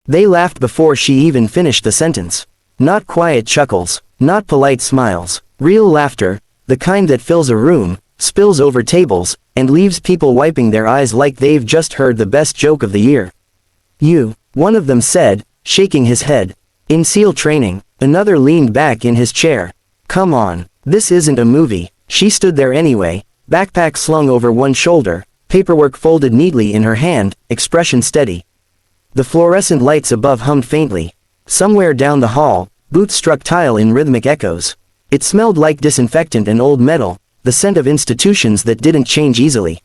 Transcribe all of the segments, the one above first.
They laughed before she even finished the sentence. Not quiet chuckles, not polite smiles, real laughter, the kind that fills a room, spills over tables, and leaves people wiping their eyes like they've just heard the best joke of the year. "You," one of them said, shaking his head. "In SEAL training." Another leaned back in his chair. "Come on, this isn't a movie." She stood there anyway, backpack slung over one shoulder, paperwork folded neatly in her hand, expression steady. The fluorescent lights above hummed faintly. Somewhere down the hall, boots struck tile in rhythmic echoes. It smelled like disinfectant and old metal, the scent of institutions that didn't change easily.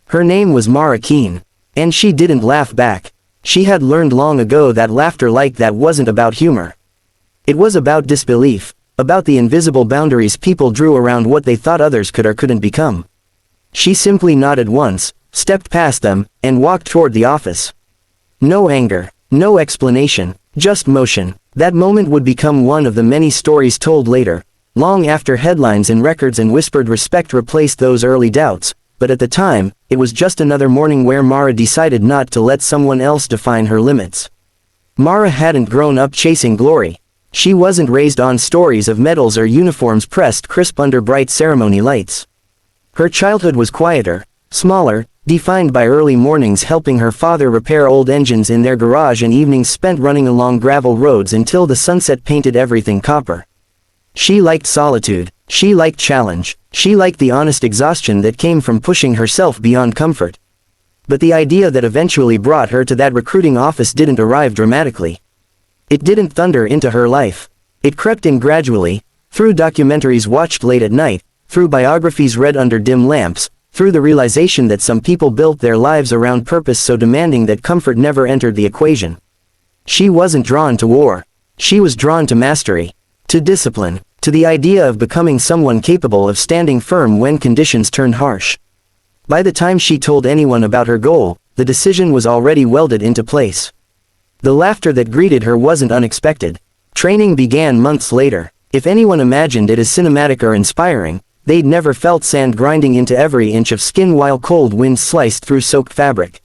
Her name was Mara Keene. And she didn't laugh back. She had learned long ago that laughter like that wasn't about humor. It was about disbelief, about the invisible boundaries people drew around what they thought others could or couldn't become. She simply nodded once, stepped past them, and walked toward the office. No anger, no explanation, just motion. That moment would become one of the many stories told later, long after headlines and records and whispered respect replaced those early doubts, but at the time, it was just another morning where Mara decided not to let someone else define her limits. Mara hadn't grown up chasing glory. She wasn't raised on stories of medals or uniforms pressed crisp under bright ceremony lights. Her childhood was quieter, smaller, defined by early mornings helping her father repair old engines in their garage and evenings spent running along gravel roads until the sunset painted everything copper. She liked solitude, she liked challenge, she liked the honest exhaustion that came from pushing herself beyond comfort. But the idea that eventually brought her to that recruiting office didn't arrive dramatically. It didn't thunder into her life. It crept in gradually, through documentaries watched late at night, through biographies read under dim lamps, through the realization that some people built their lives around purpose so demanding that comfort never entered the equation. She wasn't drawn to war. She was drawn to mastery, to discipline, to the idea of becoming someone capable of standing firm when conditions turned harsh. By the time she told anyone about her goal, the decision was already welded into place. The laughter that greeted her wasn't unexpected. Training began months later. If anyone imagined it as cinematic or inspiring, they'd never felt sand grinding into every inch of skin while cold winds sliced through soaked fabric.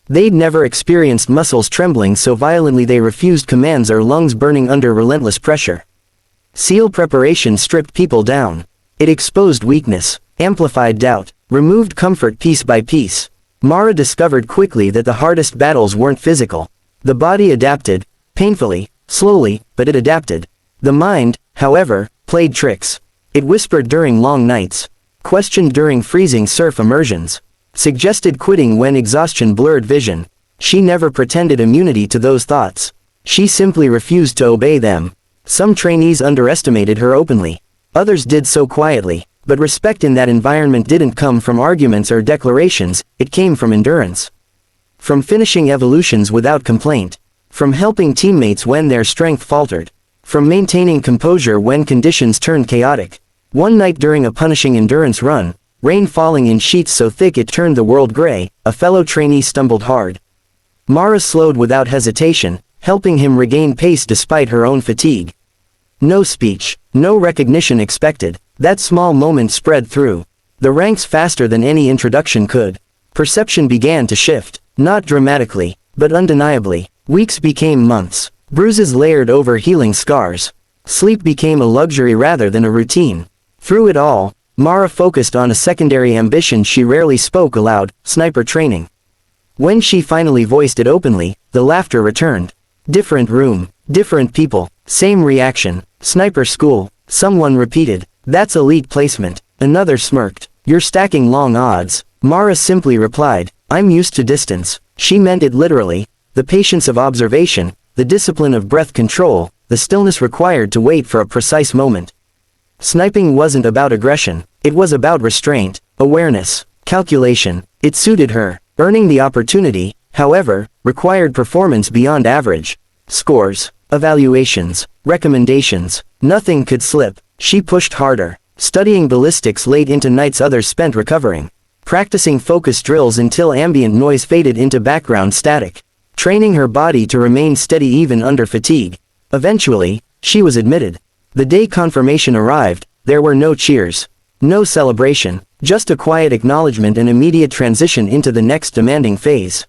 They'd never experienced muscles trembling so violently they refused commands or lungs burning under relentless pressure. SEAL preparation stripped people down. It exposed weakness, amplified doubt, removed comfort piece by piece. Mara discovered quickly that the hardest battles weren't physical. The body adapted, painfully, slowly, but it adapted. The mind, however, played tricks. It whispered during long nights, questioned during freezing surf immersions, suggested quitting when exhaustion blurred vision. She never pretended immunity to those thoughts. She simply refused to obey them. Some trainees underestimated her openly. Others did so quietly, but respect in that environment didn't come from arguments or declarations, it came from endurance. From finishing evolutions without complaint. From helping teammates when their strength faltered. From maintaining composure when conditions turned chaotic. One night during a punishing endurance run, rain falling in sheets so thick it turned the world gray, a fellow trainee stumbled hard. Mara slowed without hesitation, helping him regain pace despite her own fatigue. No speech, no recognition expected. That small moment spread through the ranks faster than any introduction could. Perception began to shift, not dramatically, but undeniably. Weeks became months. Bruises layered over healing scars. Sleep became a luxury rather than a routine. Through it all, Mara focused on a secondary ambition she rarely spoke aloud: sniper training. When she finally voiced it openly, the laughter returned. Different room, different people, same reaction. Sniper school, someone repeated. That's elite placement. Another smirked. You're stacking long odds. Mara simply replied, I'm used to distance. She meant it literally. The patience of observation, the discipline of breath control, the stillness required to wait for a precise moment. Sniping wasn't about aggression. It was about restraint, awareness, calculation. It suited her. Earning the opportunity, however, required performance beyond average. Scores, evaluations, recommendations. Nothing could slip. She pushed harder, studying ballistics late into nights others spent recovering. Practicing focus drills until ambient noise faded into background static. Training her body to remain steady even under fatigue. Eventually, she was admitted. The day confirmation arrived, there were no cheers. No celebration, just a quiet acknowledgement and immediate transition into the next demanding phase.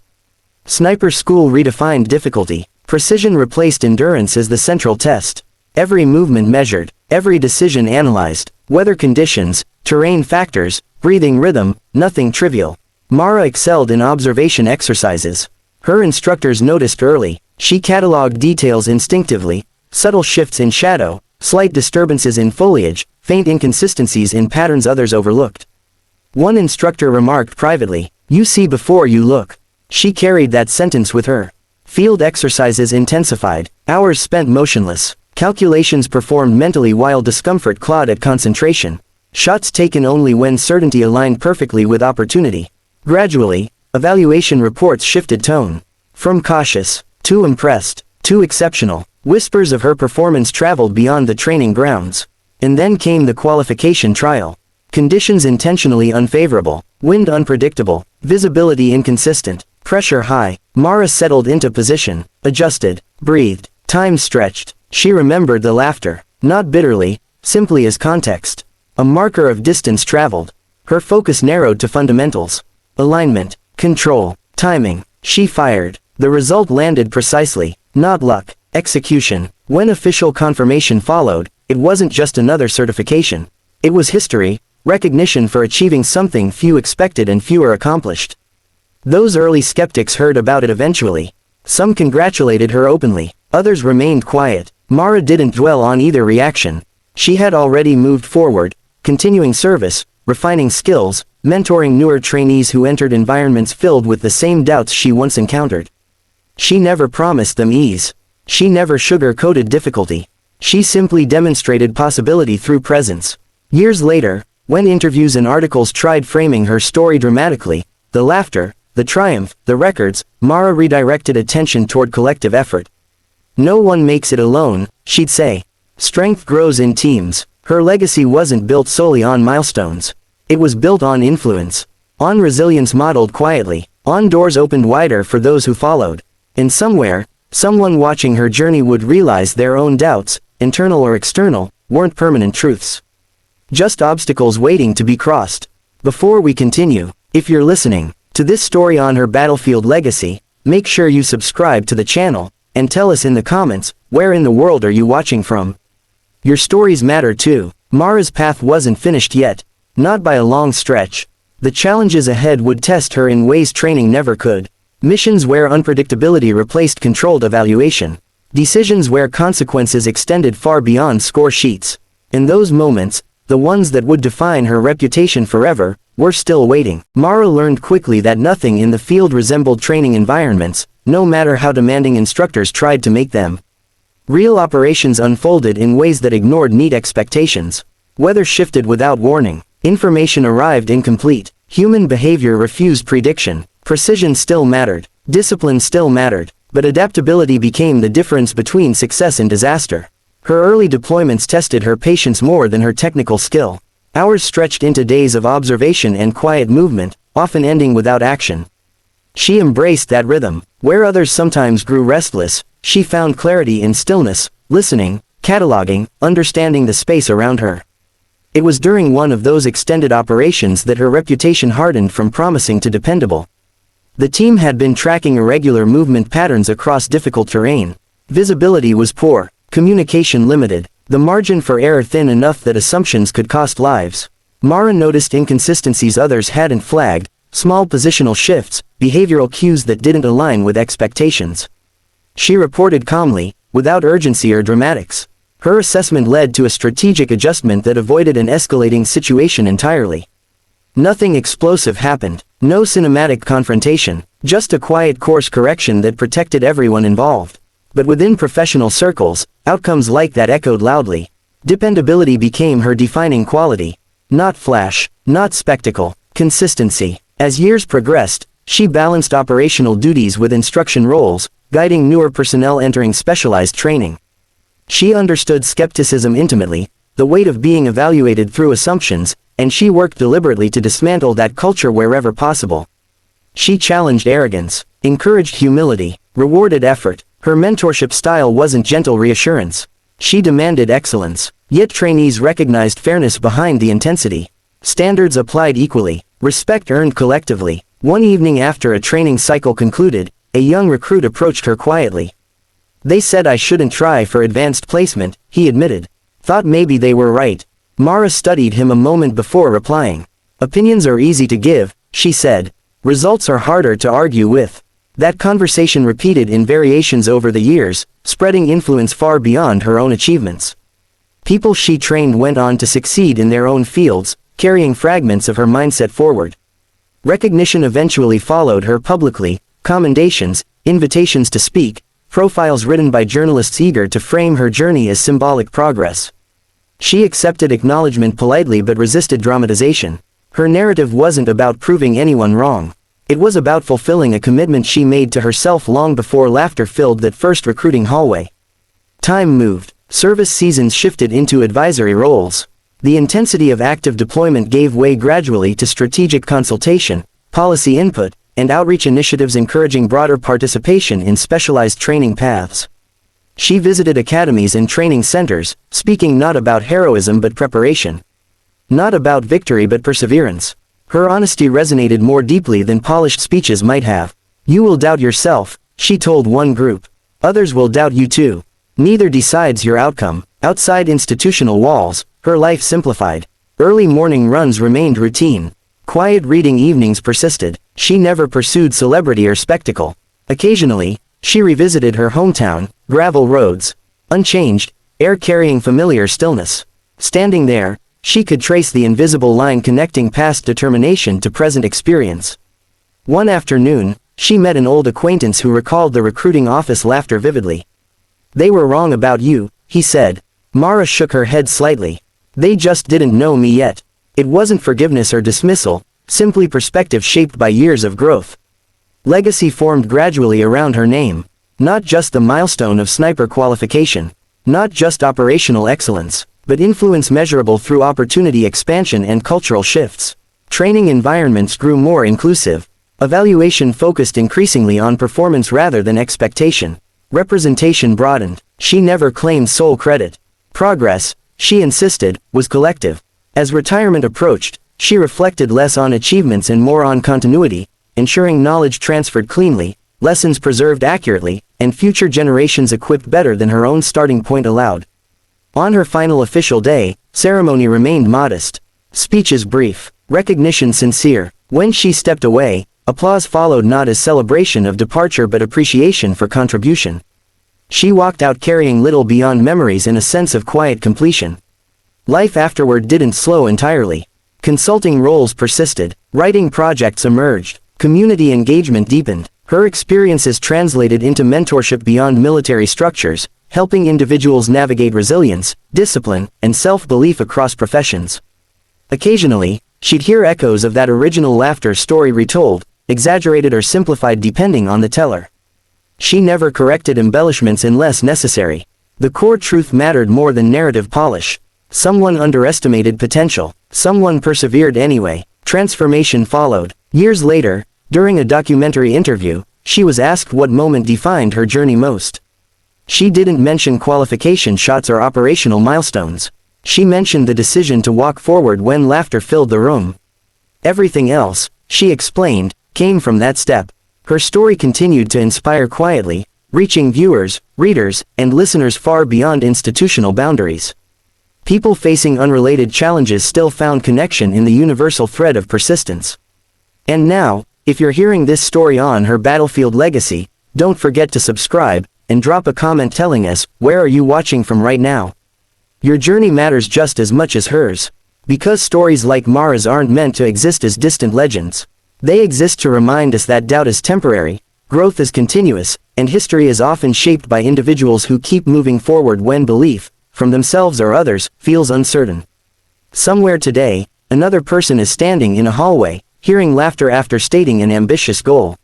Sniper school redefined difficulty. Precision replaced endurance as the central test. Every movement measured, every decision analyzed, weather conditions, terrain factors, breathing rhythm, nothing trivial. Mara excelled in observation exercises. Her instructors noticed early. She cataloged details instinctively, subtle shifts in shadow, slight disturbances in foliage, faint inconsistencies in patterns others overlooked. One instructor remarked privately, "You see before you look." She carried that sentence with her. Field exercises intensified, hours spent motionless, calculations performed mentally while discomfort clawed at concentration, shots taken only when certainty aligned perfectly with opportunity. Gradually, evaluation reports shifted tone. From cautious, to impressed, to exceptional, whispers of her performance traveled beyond the training grounds. And then came the qualification trial. Conditions intentionally unfavorable, wind unpredictable, visibility inconsistent, pressure high. Mara settled into position, adjusted, breathed, time stretched. She remembered the laughter, not bitterly, simply as context. A marker of distance traveled. Her focus narrowed to fundamentals. Alignment, control, timing. She fired. The result landed precisely, not luck, execution. When official confirmation followed, it wasn't just another certification. It was history, recognition for achieving something few expected and fewer accomplished. Those early skeptics heard about it eventually. Some congratulated her openly, others remained quiet. Mara didn't dwell on either reaction. She had already moved forward, continuing service, refining skills, mentoring newer trainees who entered environments filled with the same doubts she once encountered. She never promised them ease. She never sugar-coated difficulty. She simply demonstrated possibility through presence. Years later, when interviews and articles tried framing her story dramatically, the laughter, the triumph, the records, Mara redirected attention toward collective effort. "No one makes it alone," she'd say. "Strength grows in teams." Her legacy wasn't built solely on milestones. It was built on influence, on resilience modeled quietly, on doors opened wider for those who followed. And somewhere, someone watching her journey would realize their own doubts, internal or external, weren't permanent truths. Just obstacles waiting to be crossed. Before we continue, if you're listening to this story on her battlefield legacy, make sure you subscribe to the channel, and tell us in the comments, where in the world are you watching from? Your stories matter too. Mara's path wasn't finished yet, not by a long stretch. The challenges ahead would test her in ways training never could. Missions where unpredictability replaced controlled evaluation. Decisions where consequences extended far beyond score sheets. In those moments, the ones that would define her reputation forever, were still waiting. Mara learned quickly that nothing in the field resembled training environments, no matter how demanding instructors tried to make them. Real operations unfolded in ways that ignored neat expectations. Weather shifted without warning. Information arrived incomplete. Human behavior refused prediction. Precision still mattered. Discipline still mattered. But adaptability became the difference between success and disaster. Her early deployments tested her patience more than her technical skill. Hours stretched into days of observation and quiet movement, often ending without action. She embraced that rhythm. Where others sometimes grew restless, she found clarity in stillness, listening, cataloging, understanding the space around her. It was during one of those extended operations that her reputation hardened from promising to dependable. The team had been tracking irregular movement patterns across difficult terrain. Visibility was poor, communication limited, the margin for error thin enough that assumptions could cost lives. Mara noticed inconsistencies others hadn't flagged, small positional shifts, behavioral cues that didn't align with expectations. She reported calmly, without urgency or dramatics. Her assessment led to a strategic adjustment that avoided an escalating situation entirely. Nothing explosive happened, no cinematic confrontation, just a quiet course correction that protected everyone involved. But within professional circles, outcomes like that echoed loudly. Dependability became her defining quality. Not flash, not spectacle, consistency. As years progressed, she balanced operational duties with instruction roles, guiding newer personnel entering specialized training. She understood skepticism intimately, the weight of being evaluated through assumptions, and she worked deliberately to dismantle that culture wherever possible. She challenged arrogance, encouraged humility, rewarded effort. Her mentorship style wasn't gentle reassurance. She demanded excellence, yet trainees recognized fairness behind the intensity. Standards applied equally, respect earned collectively. One evening after a training cycle concluded, a young recruit approached her quietly. They said I shouldn't try for advanced placement, he admitted. Thought maybe they were right. Mara studied him a moment before replying. Opinions are easy to give, she said. Results are harder to argue with. That conversation repeated in variations over the years, spreading influence far beyond her own achievements. People she trained went on to succeed in their own fields, carrying fragments of her mindset forward. Recognition eventually followed her publicly, commendations, invitations to speak, profiles written by journalists eager to frame her journey as symbolic progress. She accepted acknowledgement politely but resisted dramatization. Her narrative wasn't about proving anyone wrong. It was about fulfilling a commitment she made to herself long before laughter filled that first recruiting hallway. Time moved. Service seasons shifted into advisory roles. The intensity of active deployment gave way gradually to strategic consultation, policy input, and outreach initiatives encouraging broader participation in specialized training paths. She visited academies and training centers, speaking not about heroism but preparation. Not about victory but perseverance. Her honesty resonated more deeply than polished speeches might have. You will doubt yourself, she told one group. Others will doubt you too. Neither decides your outcome. Outside institutional walls, her life simplified. Early morning runs remained routine. Quiet reading evenings persisted. She never pursued celebrity or spectacle. Occasionally, she revisited her hometown, gravel roads. Unchanged, air carrying familiar stillness. Standing there, she could trace the invisible line connecting past determination to present experience. One afternoon, she met an old acquaintance who recalled the recruiting office laughter vividly. They were wrong about you, he said. Mara shook her head slightly. They just didn't know me yet. It wasn't forgiveness or dismissal, simply perspective shaped by years of growth. Legacy formed gradually around her name. Not just the milestone of sniper qualification. Not just operational excellence, but influence measurable through opportunity expansion and cultural shifts. Training environments grew more inclusive. Evaluation focused increasingly on performance rather than expectation. Representation broadened. She never claimed sole credit. Progress, she insisted, was collective. As retirement approached, she reflected less on achievements and more on continuity, ensuring knowledge transferred cleanly, lessons preserved accurately, and future generations equipped better than her own starting point allowed. On her final official day, ceremony remained modest. Speeches brief, recognition sincere. When she stepped away, applause followed not as celebration of departure but appreciation for contribution. She walked out carrying little beyond memories and a sense of quiet completion. Life afterward didn't slow entirely. Consulting roles persisted, writing projects emerged, community engagement deepened. Her experiences translated into mentorship beyond military structures, helping individuals navigate resilience, discipline, and self-belief across professions. Occasionally, she'd hear echoes of that original laughter story retold, exaggerated or simplified depending on the teller. She never corrected embellishments unless necessary. The core truth mattered more than narrative polish. Someone underestimated potential. Someone persevered anyway. Transformation followed. Years later, during a documentary interview, she was asked what moment defined her journey most. She didn't mention qualification shots or operational milestones. She mentioned the decision to walk forward when laughter filled the room. Everything else, she explained, came from that step. Her story continued to inspire quietly, reaching viewers, readers, and listeners far beyond institutional boundaries. People facing unrelated challenges still found connection in the universal thread of persistence. And now, if you're hearing this story on her battlefield legacy, don't forget to subscribe, and drop a comment telling us, where are you watching from right now? Your journey matters just as much as hers. Because stories like Mara's aren't meant to exist as distant legends. They exist to remind us that doubt is temporary, growth is continuous, and history is often shaped by individuals who keep moving forward when belief, from themselves or others, feels uncertain. Somewhere today, another person is standing in a hallway, hearing laughter after stating an ambitious goal.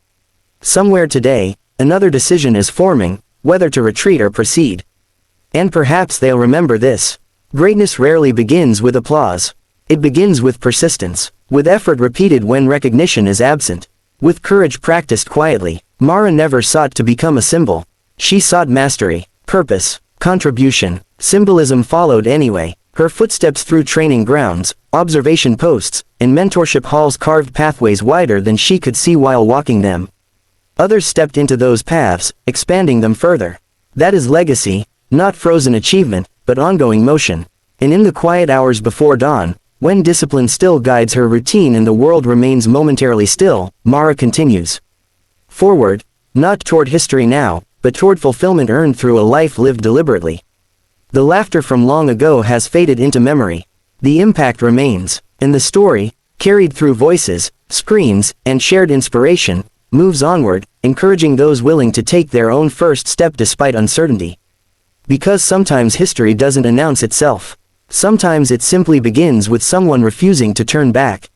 Somewhere today, another decision is forming, whether to retreat or proceed. And perhaps they'll remember this. Greatness rarely begins with applause. It begins with persistence, with effort repeated when recognition is absent, with courage practiced quietly. Mara never sought to become a symbol. She sought mastery, purpose, contribution. Symbolism followed anyway. Her footsteps through training grounds, observation posts, and mentorship halls carved pathways wider than she could see while walking them. Others stepped into those paths, expanding them further. That is legacy, not frozen achievement, but ongoing motion. And in the quiet hours before dawn, when discipline still guides her routine and the world remains momentarily still, Mara continues forward, not toward history now, but toward fulfillment earned through a life lived deliberately. The laughter from long ago has faded into memory. The impact remains, and the story, carried through voices, screams, and shared inspiration, moves onward, encouraging those willing to take their own first step despite uncertainty. Because sometimes history doesn't announce itself. Sometimes it simply begins with someone refusing to turn back.